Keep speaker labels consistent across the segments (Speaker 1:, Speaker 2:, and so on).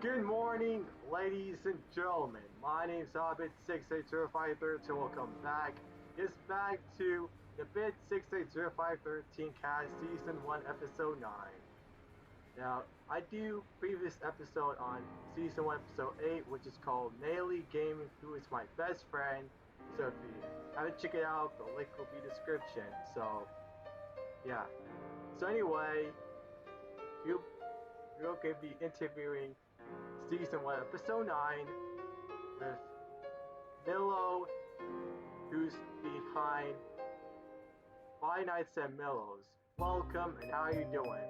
Speaker 1: Good morning, ladies and gentlemen. My name is abid680513's. Welcome back. It's back to the abid680513 cast season 1 episode 9. Now, I do previous episode on season 1 episode 8, which is called Melee Gaming, who is my best friend. So if you haven't checked it out, the link will be description. So yeah. So anyway, you're going to be interviewing Season 1, Episode 9, with Milo, who's behind Five Nights at Milo's. Welcome, and how are you doing?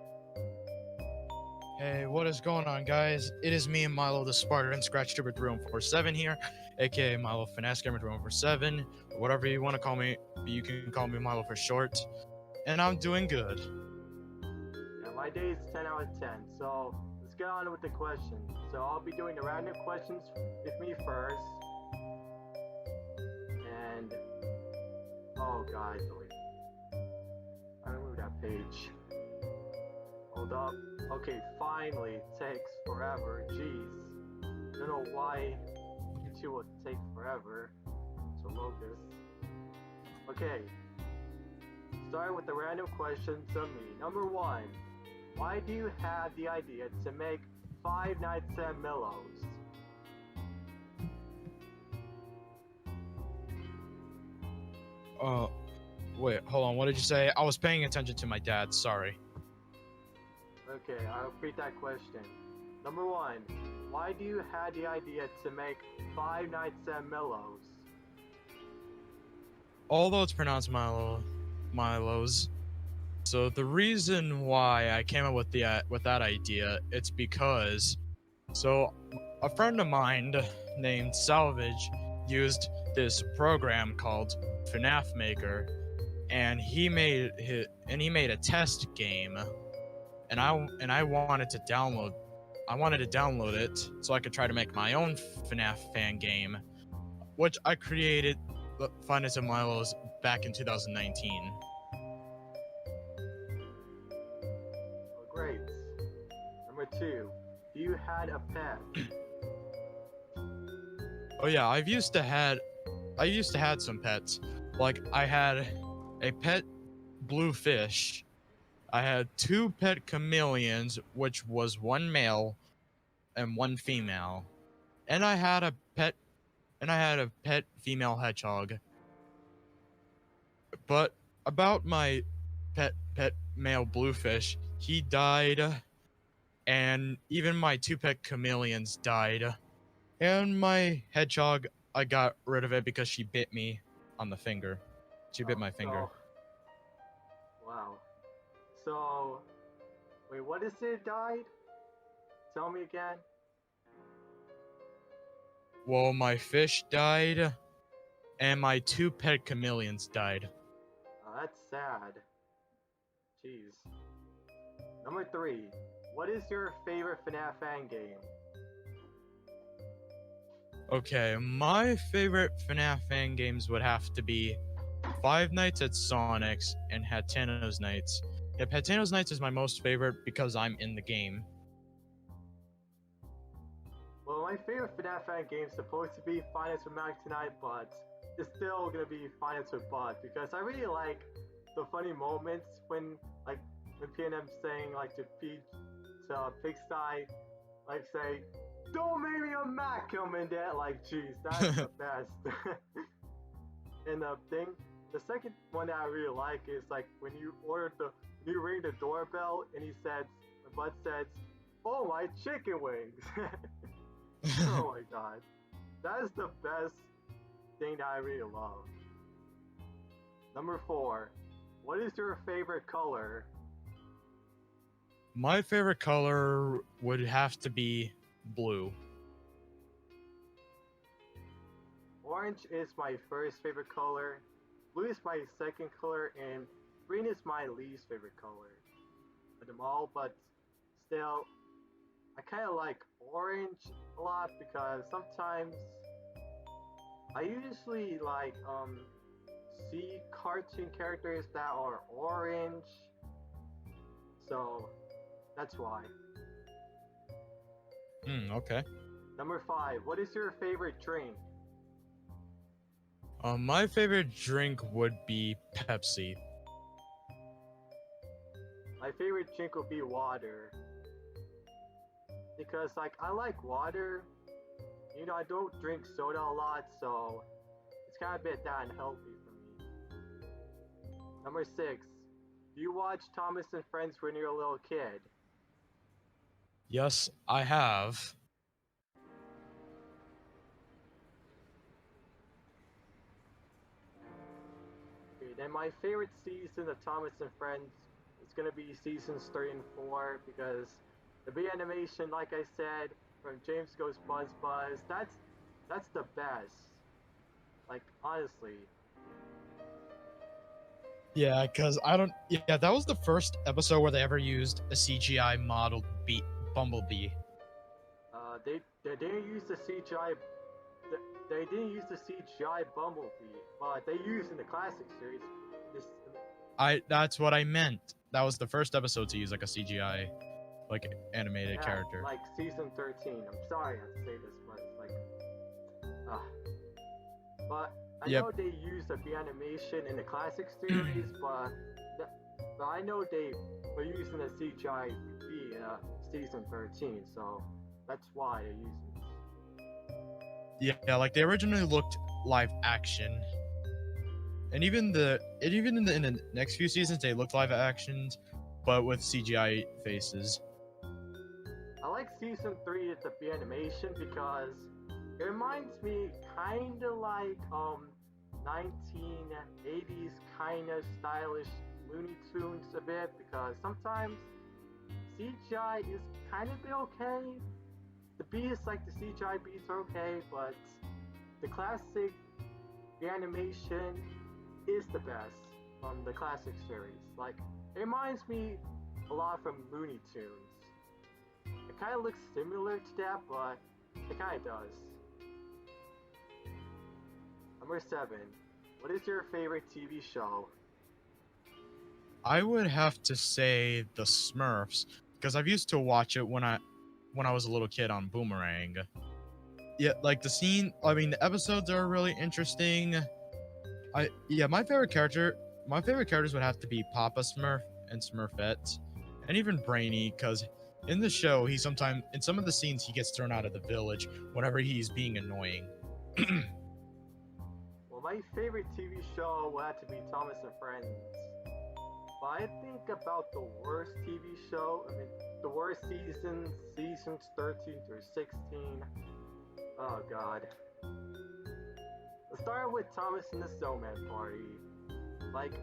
Speaker 2: Hey, what is going on, guys? It is me and Milo the Spartan Scratch3147 here, aka MiloFNASGamer3147, whatever you want to call me. You can call me Milo for short, and I'm doing good.
Speaker 1: Yeah, my day is 10 out of 10, so let's get on with the questions. So I'll be doing the random questions with me first, and oh god, I removed that page. Hold up. Okay, finally, it takes forever. Jeez. Don't know why YouTube will take forever to load this. Okay. Start with the random questions of me. Number 1. Why do you have the idea to make Five Nights at Milo's?
Speaker 2: Wait, hold on, what did you say? I was paying attention to my dad, sorry.
Speaker 1: Okay, I'll repeat that question. Number 1. Why do you have the idea to make Five Nights at Milo's?
Speaker 2: Although it's pronounced Milo's. So the reason why I came up with that idea, it's because a friend of mine named Salvage used this program called FNAF Maker, and he made a test game, and I wanted to download it so I could try to make my own FNAF fan game, which I created Five Nights at Milo's back in 2019.
Speaker 1: Oh, great. Number 2. Do you had a pet?
Speaker 2: Oh yeah, I used to had some pets. Like I had a pet blue fish. I had 2 pet chameleons, which was 1 male and 1 female. And I had a pet female hedgehog. But about my pet male bluefish, he died, and even my 2 pet chameleons died. And my hedgehog, I got rid of it because she bit me on the finger. She bit my finger.
Speaker 1: Wow. So, wait, what is it died? Tell me again.
Speaker 2: Well, my fish died, and my 2 pet chameleons died.
Speaker 1: Oh, that's sad. Jeez. Number 3. What is your favorite FNAF fan game?
Speaker 2: Okay, my favorite FNAF fan games would have to be Five Nights at Sonic's and Hatano's Nights. Yeah, Hatano's Nights is my most favorite because I'm in the game.
Speaker 1: Well, my favorite FNAF fan game is supposed to be Five Nights with Mac tonight, but it's still gonna be Five Nights with Bud because I really like the funny moments when PNM saying to Pigsty, say, "Don't make me a Mac coming there." Jeez, that's the best. And the second one that I really like is when you ring the doorbell and Bud says, "Oh, my chicken wings." Oh my god. That is the best thing that I really love. Number 4. What is your favorite color?
Speaker 2: My favorite color would have to be blue.
Speaker 1: Orange is my first favorite color, blue is my second color, and green is my least favorite color of them all, but still, I kind of like orange a lot because sometimes I usually see cartoon characters that are orange, so that's why.
Speaker 2: Okay.
Speaker 1: Number 5, what is your favorite drink?
Speaker 2: My favorite drink would be Pepsi.
Speaker 1: My favorite drink would be water. Because, like, I like water. You know, I don't drink soda a lot, so it's kind of a bit that unhealthy for me. Number 6, do you watch Thomas and Friends when you're a little kid?
Speaker 2: Yes, I have.
Speaker 1: Okay, then my favorite season of Thomas and Friends is gonna be seasons 3 and 4 because the big animation, like I said, from James Goes Buzz Buzz, that's the best. Like honestly.
Speaker 2: Yeah, because I don't. Yeah, that was the first episode where they ever used a CGI modeled Bumblebee.
Speaker 1: They didn't use the CGI. They didn't use the CGI Bumblebee, but they used in the classic series. This.
Speaker 2: That's what I meant. That was the first episode to use like a CGI, like animated character.
Speaker 1: Like season 13. I'm sorry I have to say this, but it's like, but I know they used the animation in the classic series, but I know they were using the CGI season 13, so that's why they're using it.
Speaker 2: Yeah, like they originally looked live action, and even in the next few seasons they looked live actions, but with CGI faces.
Speaker 1: I like season 3 at the animation because it reminds me kind of like 1980s kind of stylish Looney Tunes a bit, because sometimes CGI is kind of okay. The beats, like the CGI beats, are okay, but the classic animation is the best from the classic series. Like, it reminds me a lot from Looney Tunes. It kind of looks similar to that, but it kind of does. Number 7. What is your favorite TV show?
Speaker 2: I would have to say the Smurfs, because I've used to watch it when I was a little kid on Boomerang. Yeah, like the episodes are really interesting. My favorite characters would have to be Papa Smurf and Smurfette, and even Brainy, because in the show in some of the scenes he gets thrown out of the village whenever he's being annoying.
Speaker 1: Well, my favorite TV show would have to be Thomas and Friends. But I think about the worst TV show, the worst seasons 13 through 16. Oh god. Let's start with Thomas and the Snowman Party. Like,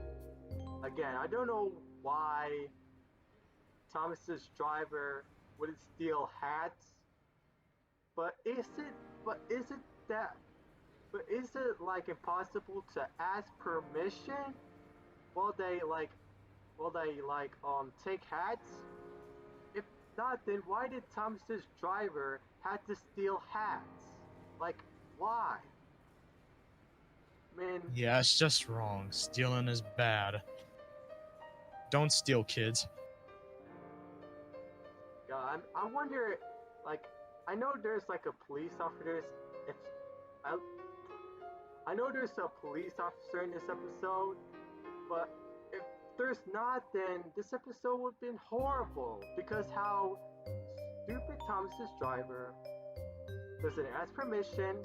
Speaker 1: again, I don't know why Thomas's driver wouldn't steal hats, but is it like impossible to ask permission while they take hats? If not, then why did Thomas's driver have to steal hats? Like, why? Man.
Speaker 2: Yeah, it's just wrong. Stealing is bad. Don't steal, kids.
Speaker 1: God, I wonder, like, I know there's like a police officer. I know there's a police officer in this episode, but if there's not, then this episode would have been horrible, because how stupid Thomas's driver doesn't ask permission,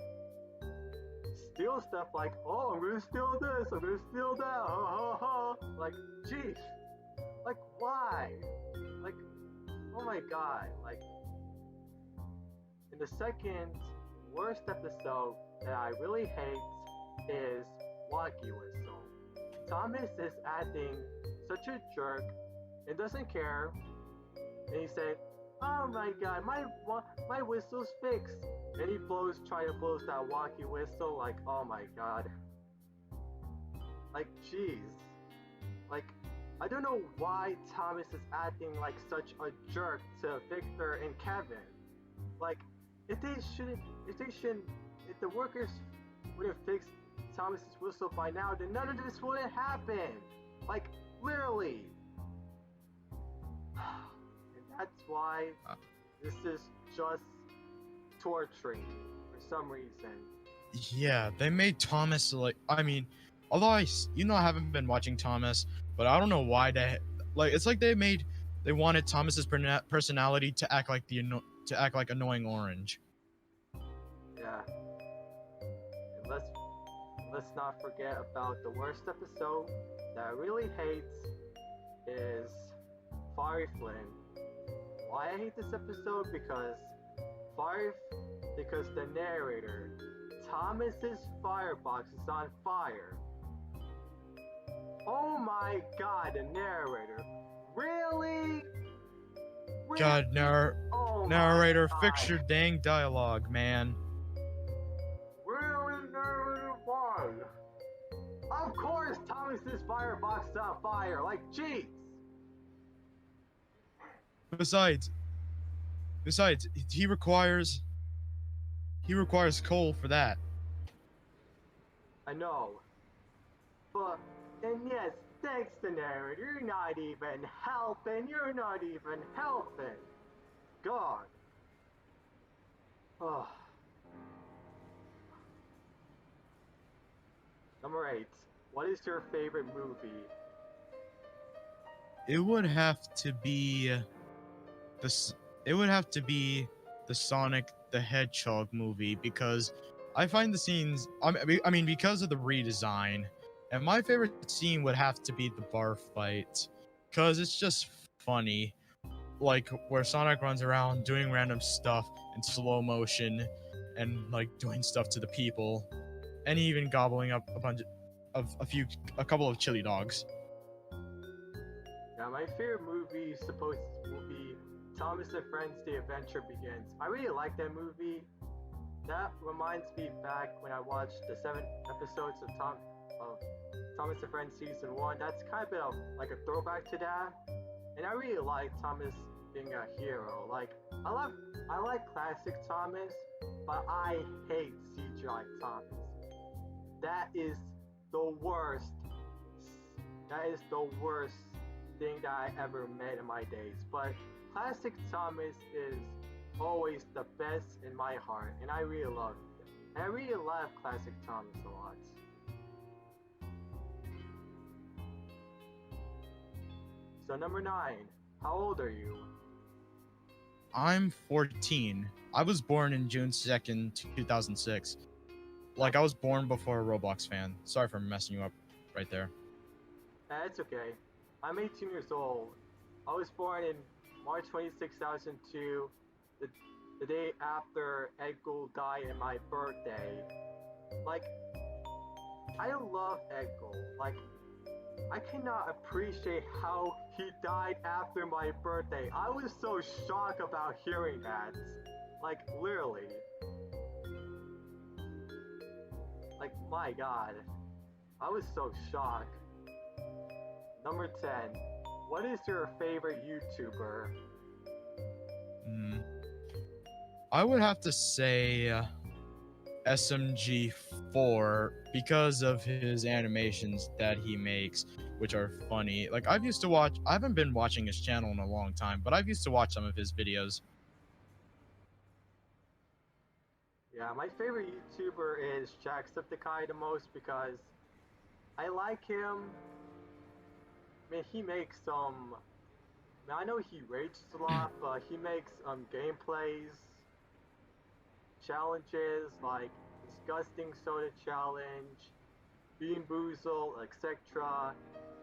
Speaker 1: steal stuff like, oh, I'm gonna steal this, I'm gonna steal that, ha ha ha. Like, jeez, like, why? Like, oh my god, like, in the second worst episode that I really hate is Wacky Whistle. Thomas is acting such a jerk and doesn't care, and he said, oh my god, my whistle's fixed, and he blows that Wacky Whistle. Like, oh my god, like, jeez, like, I don't know why Thomas is acting like such a jerk to Victor and Kevin. Like, if the workers would have fixed Thomas's whistle by now, then none of this wouldn't happen. Like, literally. And that's why this is just torturing for some reason.
Speaker 2: Yeah, they made Thomas like. I mean, although I haven't been watching Thomas, but I don't know why it's like they wanted Thomas's personality to act like annoying Orange.
Speaker 1: Yeah. And let's not forget about the worst episode that I really hate is Fiery Flynn. Why I hate this episode? Because the narrator, Thomas's firebox is on fire. Oh my god, the narrator. Really?
Speaker 2: God,
Speaker 1: Oh
Speaker 2: narrator,
Speaker 1: my
Speaker 2: fix
Speaker 1: God.
Speaker 2: your dang dialogue, man.
Speaker 1: Really, narrator, why? Of course, Thomas's firebox is on fire. Like, jeez.
Speaker 2: Besides, he requires coal for that.
Speaker 1: I know. But, and yes, thanks to narrator, you're not even helping. God. Oh. Number 8. What is your favorite movie?
Speaker 2: It would have to be the Sonic the Hedgehog movie, because I find the scenes, I mean because of the redesign, and my favorite scene would have to be the bar fight, because it's just funny, like where Sonic runs around doing random stuff in slow motion and like doing stuff to the people, and even gobbling up a couple of chili dogs.
Speaker 1: Now, my favorite movie will be Thomas and Friends: The Adventure Begins. I really like that movie. That reminds me back when I watched the 7 episodes of Thomas and Friends Season 1. That's kind of like a throwback to that. And I really like Thomas being a hero. Like, I like classic Thomas, but I hate CGI Thomas. That is the worst thing that I ever met in my days. But classic Thomas is always the best in my heart, and I really love it. And I really love classic Thomas a lot. So number 9, how old are you?
Speaker 2: I'm 14. I was born in June 2nd, 2006. Like, I was born before a Roblox fan. Sorry for messing you up right there.
Speaker 1: It's okay. I'm 18 years old. I was born in March 26, 2002, the day after Edgar died in my birthday. Like, I love Edgar. Like, I cannot appreciate how he died after my birthday. I was so shocked about hearing that. Like, literally. Like, my god. I was so shocked. Number 10. What is your favorite YouTuber?
Speaker 2: I would have to say SMG4, because of his animations that he makes, which are funny. Like, I haven't been watching his channel in a long time, but I've used to watch some of his videos.
Speaker 1: Yeah, my favorite YouTuber is Jacksepticeye the most because I like him. I mean, he makes some. I know he rages a lot, but he makes gameplays, challenges like Disgusting Soda Challenge, Bean Boozle, etc.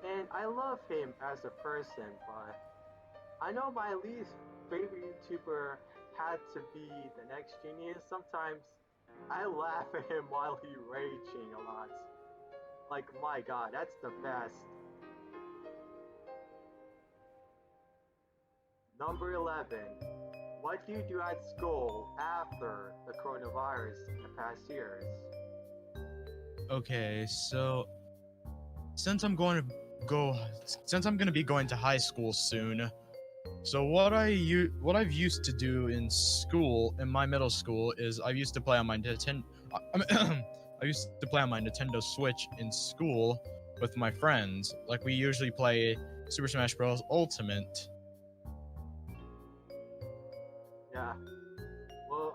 Speaker 1: And I love him as a person, but I know my least favorite YouTuber had to be the Next Genius. Sometimes I laugh at him while he's raging a lot. Like, my god, that's the best. Number 11. What do you do at school after the coronavirus in the past years?
Speaker 2: Okay, so since I'm going to be going to high school soon, so what I've used to do in school, in my middle school, is I used to play on my Nintendo Switch in school with my friends. Like, we usually play Super Smash Bros. Ultimate.
Speaker 1: Yeah. Well,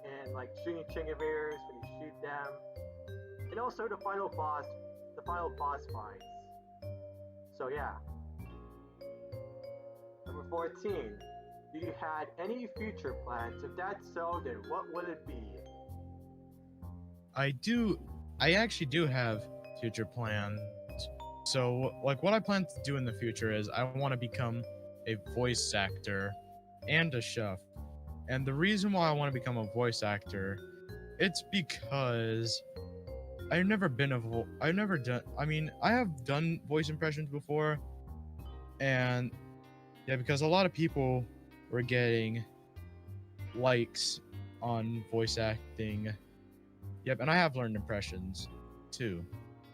Speaker 1: and like shooting chicken invaders when you shoot them, and also the final boss fights. So yeah. Number 14. Do you had any future plans? If that's so, then what would it be?
Speaker 2: I actually do have future plans. So, like, what I plan to do in the future is I want to become a voice actor and a chef. And the reason why I want to become a voice actor, it's because I've never been I've never done, I mean, I have done voice impressions before, and yeah, because a lot of people were getting likes on voice acting. Yep, and I have learned impressions too.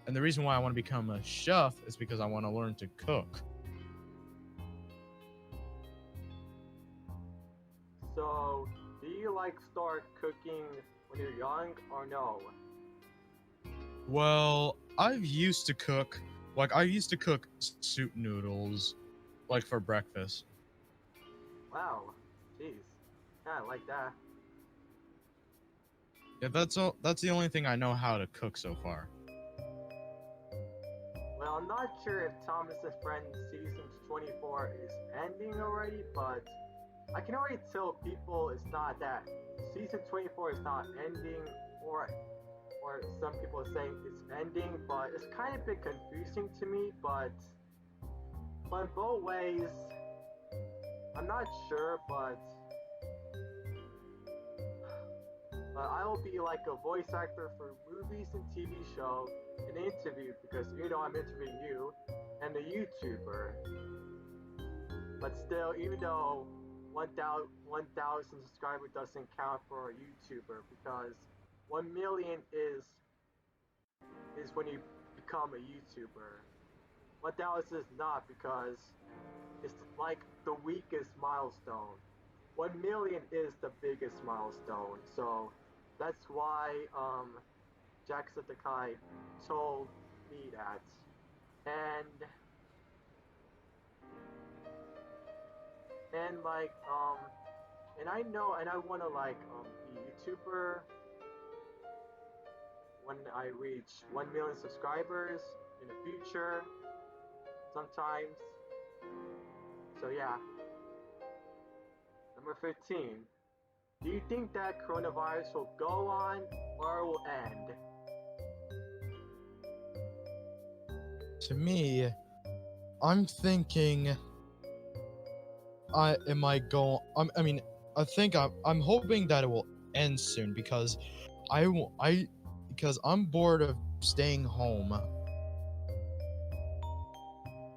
Speaker 2: And the reason why I want to become a chef is because I want to learn to cook.
Speaker 1: So, do you like start cooking when you're young or no?
Speaker 2: Well, I've used to cook, like I used to cook soup noodles, like for breakfast.
Speaker 1: Wow, jeez, yeah, I like that.
Speaker 2: Yeah, that's the only thing I know how to cook so far.
Speaker 1: Well, I'm not sure if Thomas and Friends season 24 is ending already, but I can already tell people it's not that. Season 24 is not ending, or some people are saying it's ending, but it's kind of bit confusing to me, but in both ways, I'm not sure, but I will be like a voice actor for movies and TV show, an interview, because you know I'm interviewing you, and a YouTuber. But still, even though 1,000 subscribers doesn't count for a YouTuber, because 1 million is when you become a YouTuber. 1,000 is not, because it's like the weakest milestone. 1 million is the biggest milestone. So that's why Jacksepticeye told me that. And like and I know, and I want to like be a YouTuber when I reach 1 million subscribers in the future sometimes. So yeah. Number 15. Do you think that coronavirus will go on or will end?
Speaker 2: To me, I'm thinking I might go. I mean, I think I'm hoping that it will end soon because because I'm bored of staying home.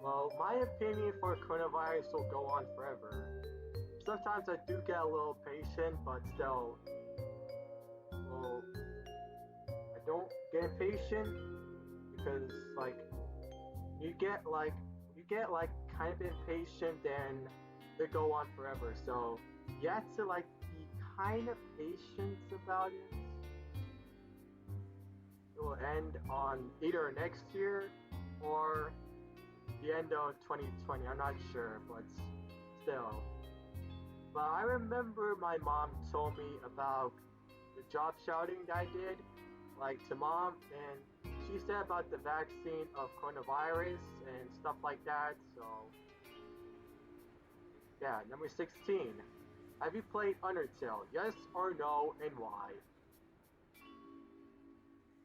Speaker 1: Well, my opinion for coronavirus will go on forever. Sometimes I do get a little patient, but still, well, I don't get impatient because like you get like kind of impatient, then they go on forever. So you have to like be kind of patient about it. It will end on either next year or the end of 2020. I'm not sure, but still. But I remember my mom told me about the job shouting that I did, like to mom, and she said about the vaccine of coronavirus and stuff like that. So, yeah, number 16. Have you played Undertale? Yes or no, and why?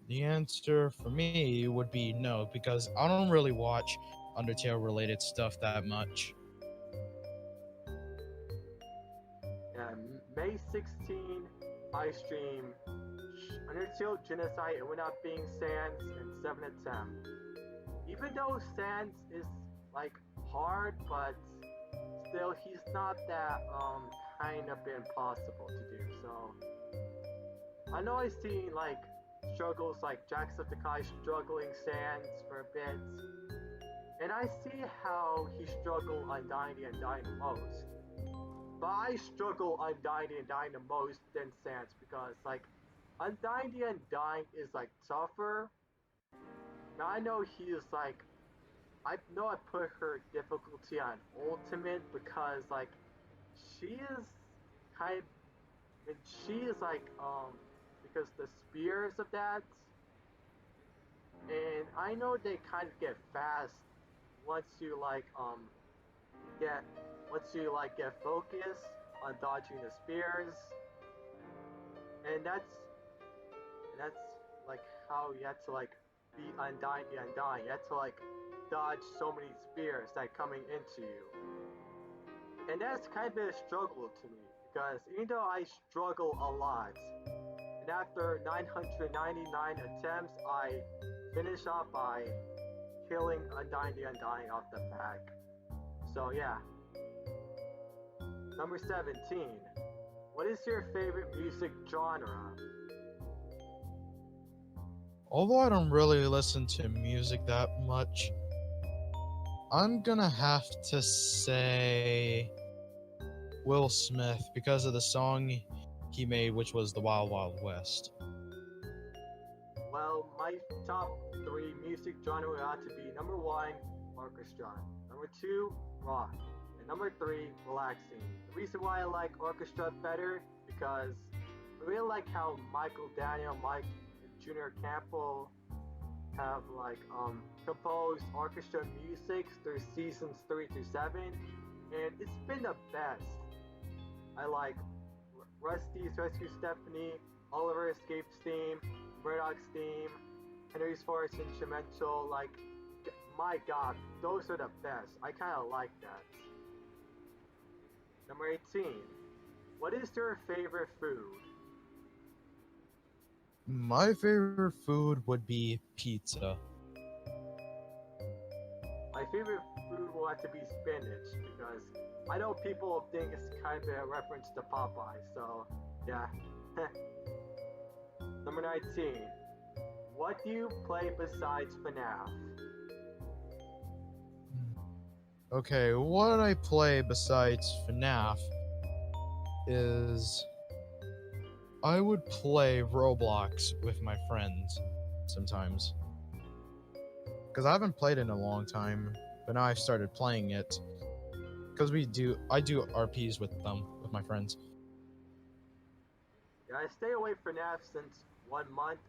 Speaker 2: The answer for me would be no because I don't really watch Undertale related stuff that much.
Speaker 1: Yeah, May 16, I stream Undertale Genocide and Without Being Sans and 7 Attempt. Even though Sans is like hard, but still he's not that kind of impossible to do. So I know I've seen like struggles like Jacksepticeye struggling Sans for a bit, and I see how he struggled Undying and Undying the most. But I struggle Undying and Undying the most than Sans because like Undying and Undying is like tougher. Now I know he is like I know I put her difficulty on ultimate because like she is kind of and she is like because the spears of that, and I know they kind of get fast once you get get focused on dodging the spears, and that's like how you have to like be undying, be undying. You have to like dodge so many spears that coming into you, and that's kind of been a struggle to me because even though I struggle a lot, and after 999 attempts, I finish off by killing Undying the Undying off the pack. So yeah. Number 17. What is your favorite music genre?
Speaker 2: Although I don't really listen to music that much, I'm gonna have to say Will Smith because of the song he made, which was The Wild Wild West.
Speaker 1: Well, my top 3 music genre would have to be number 1, orchestra, number 2, rock, and number 3, relaxing. The reason why I like orchestra better because I really like how Michael Daniel, Mike Jr. Campbell have composed orchestra music through seasons 3 through 7, and it's been the best. I like Rusty's Rescue Stephanie, Oliver Escapes theme, Murdoch's theme, Henry's Forest Instrumental. Like, my God, those are the best. I kind of like that. Number 18. What is your favorite food?
Speaker 2: My favorite food would be pizza.
Speaker 1: My favorite food will have to be spinach because I know people think it's kind of a reference to Popeye, so yeah. Number 19. What do you play besides FNAF?
Speaker 2: Okay, what I play besides FNAF is I would play Roblox with my friends sometimes. Because I haven't played it in a long time, but now I've started playing it. Because I do RPs with them, with my friends.
Speaker 1: Yeah, I stay away from FNAF since 1 month,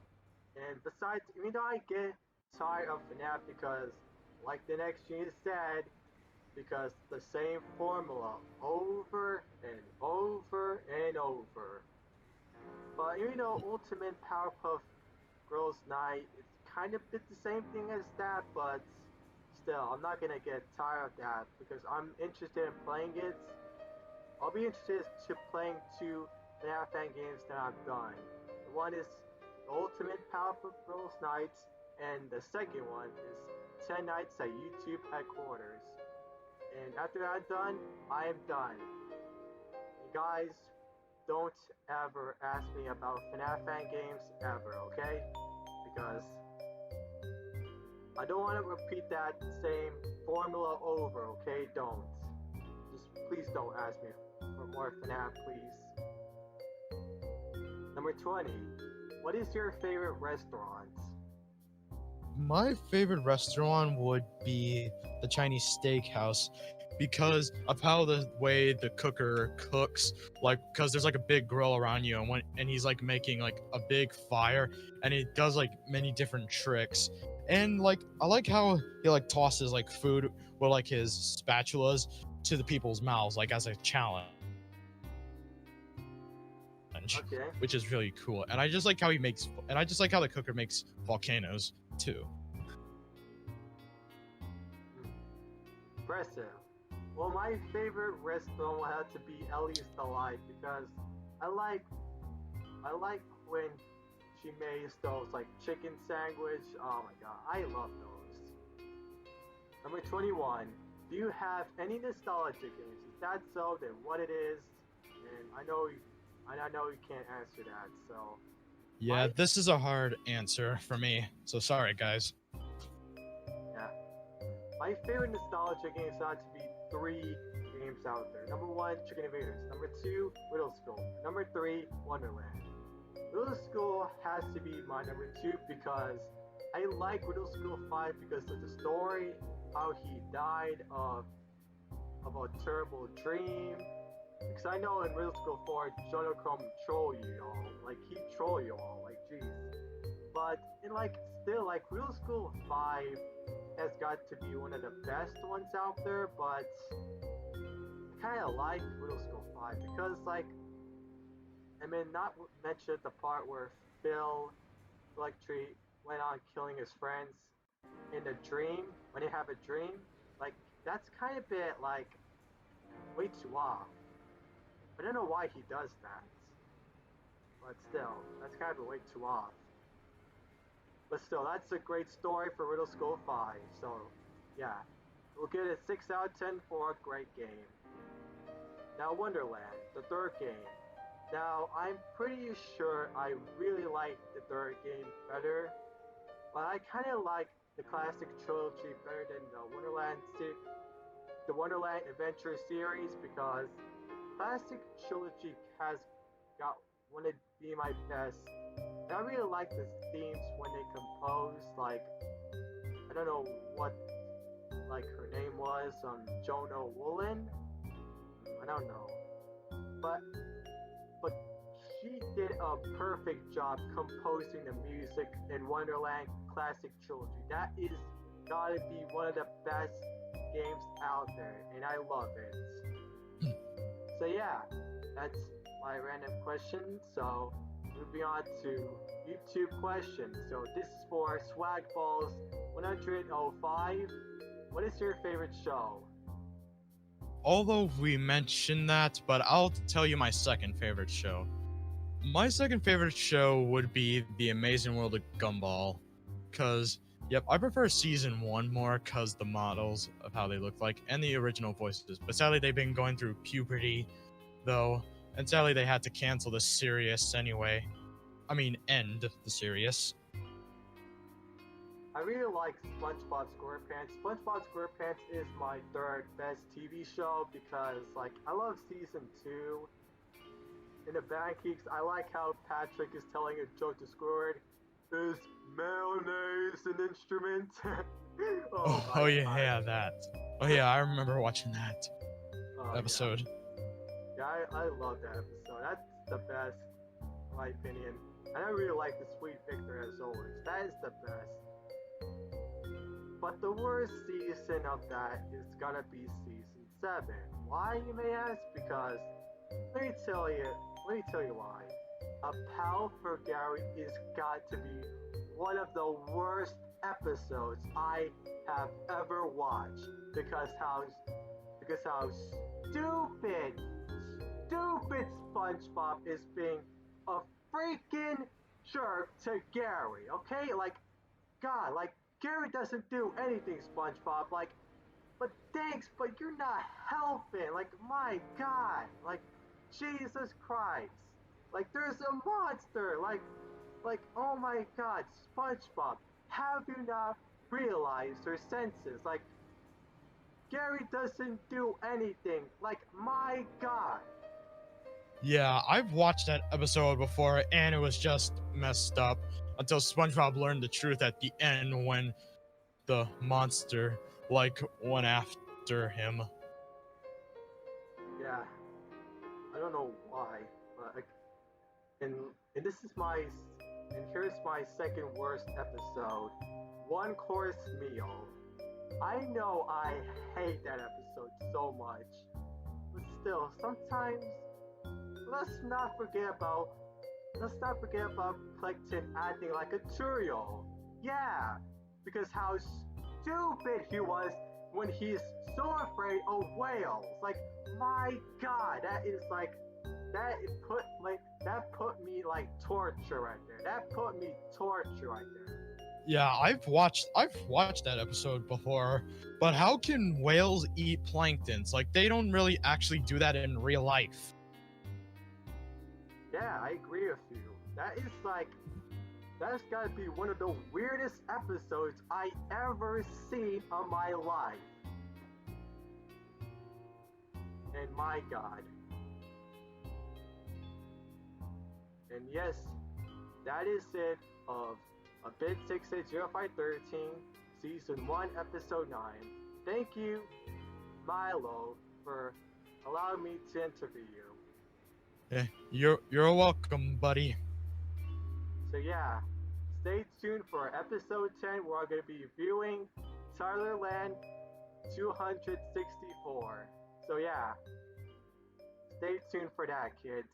Speaker 1: and besides, even though I get tired of FNAF because, like the next genius said, because the same formula over and over and over. But even though Ultimate Powerpuff Girls Night is kind of bit the same thing as that, but still, I'm not gonna get tired of that because I'm interested in playing it. I'll be interested to playing 2 FNAF fan games that I've done. One is Ultimate Powerpuff Girls Nights, and the second one is 10 Nights at YouTube Headquarters. And after I'm done, I am done. You guys, don't ever ask me about FNAF fan games ever, okay? Because I don't want to repeat that same formula over, okay? Don't. Just please don't ask me for more FNAF, please. Number 20. What is your favorite restaurant?
Speaker 2: My favorite restaurant would be the Chinese Steakhouse because of how the way the cooker cooks, like, because there's like a big grill around you, and he's like making like a big fire, and he does like many different tricks, and like I like how he like tosses like food with like his spatulas to the people's mouths like as a challenge.
Speaker 1: Okay.
Speaker 2: Which is really cool, and I just like how the cooker makes volcanoes too.
Speaker 1: Impressive. Well, my favorite restaurant will have to be Ellie's Delight because I like when she makes those like chicken sandwich. Oh my god, I love those. Number 21. Do you have any nostalgia games? If that's so, then what it is? And I know you can't answer that. So
Speaker 2: Yeah, this is a hard answer for me. So sorry, guys.
Speaker 1: yeah, my favorite nostalgia games have to be 3 games out there. Number 1, Chicken Invaders. Number 2, Riddle School. Number 3, Wonderland. Riddle School has to be my number 2 because I like Riddle School 5 because of the story, how he died of a terrible dream, Because I know in Middle School 4, Jonochrome troll you all. Like, he troll you all. Like, jeez. But, in like, still, like, Middle School 5 has got to be one of the best ones out there, but I kind of like Middle School 5 because, like, I mean, not mention the part where Phil Electri went on killing his friends in a dream, when they have a dream, like, that's kind of a bit, like, way too off. I don't know why he does that, but still, that's kind of way too off. But still, that's a great story for Riddle School 5, so, yeah. We'll get a 6 out of 10 for a great game. Now, Wonderland, the third game. Now, I'm pretty sure I really like the third game better, but I kind of like the classic trilogy better than the Wonderland Adventure series because classic trilogy has got one of be my best. And I really like the themes when they compose, like, I don't know what, like, her name was, Jono Woolen? I don't know. But she did a perfect job composing the music in Wonderland Classic Trilogy. That is gotta be one of the best games out there, and I love it. So yeah, that's my random question. So moving on to YouTube questions. So this is for Swagballs 105. What is your favorite show?
Speaker 2: Although we mentioned that, but I'll tell you my second favorite show. My second favorite show would be The Amazing World of Gumball. Cause, yep, I prefer season 1 more cause the models of how they look like and the original voices. But sadly they've been going through puberty though, and sadly they had to cancel the series anyway. I mean, end the series.
Speaker 1: I really like SpongeBob SquarePants. SpongeBob SquarePants is my third best TV show because, like, I love season 2. In the Pancakes, I like how Patrick is telling a joke to Squidward. Is mayonnaise an instrument?
Speaker 2: Oh yeah, that. Oh yeah, I remember watching that episode.
Speaker 1: Yeah, I love that episode. That's the best, in my opinion. And I really like the Sweet Victor as always. That is the best. But the worst season of that is gonna be season 7. Why, you may ask? Because let me tell you why. A Pal for Gary is got to be one of the worst episodes I have ever watched because how stupid SpongeBob is being a freaking jerk to Gary, okay? Like, God, like, Gary doesn't do anything, SpongeBob, like, but thanks, but you're not helping, like, my God, like, Jesus Christ. Like, there's a monster! Like, oh my God, SpongeBob, have you not realized your senses? Like, Gary doesn't do anything. Like, my God.
Speaker 2: Yeah, I've watched that episode before, and it was just messed up until SpongeBob learned the truth at the end when the monster, like, went after him.
Speaker 1: Yeah, I don't know why, but like, and here's my second worst episode, One Course Meal. I know I hate that episode so much, but still, sometimes let's not forget about Plankton acting like a Turiel. Yeah, because how stupid he was when he's so afraid of whales. Like, my God, that put me like torture right there. That put me torture right there.
Speaker 2: Yeah, I've watched that episode before, but how can whales eat planktons? Like, they don't really actually do that in real life.
Speaker 1: Yeah, I agree with you. That's gotta be one of the weirdest episodes I ever seen in my life. And my God. And yes, that is it of abid680513, Season 1, Episode 9. Thank you, Milo, for allowing me to interview you.
Speaker 2: Yeah, you're welcome, buddy.
Speaker 1: So yeah, stay tuned for episode 10 where I'm going to be reviewing Tyler Land 264. So yeah, stay tuned for that, kids.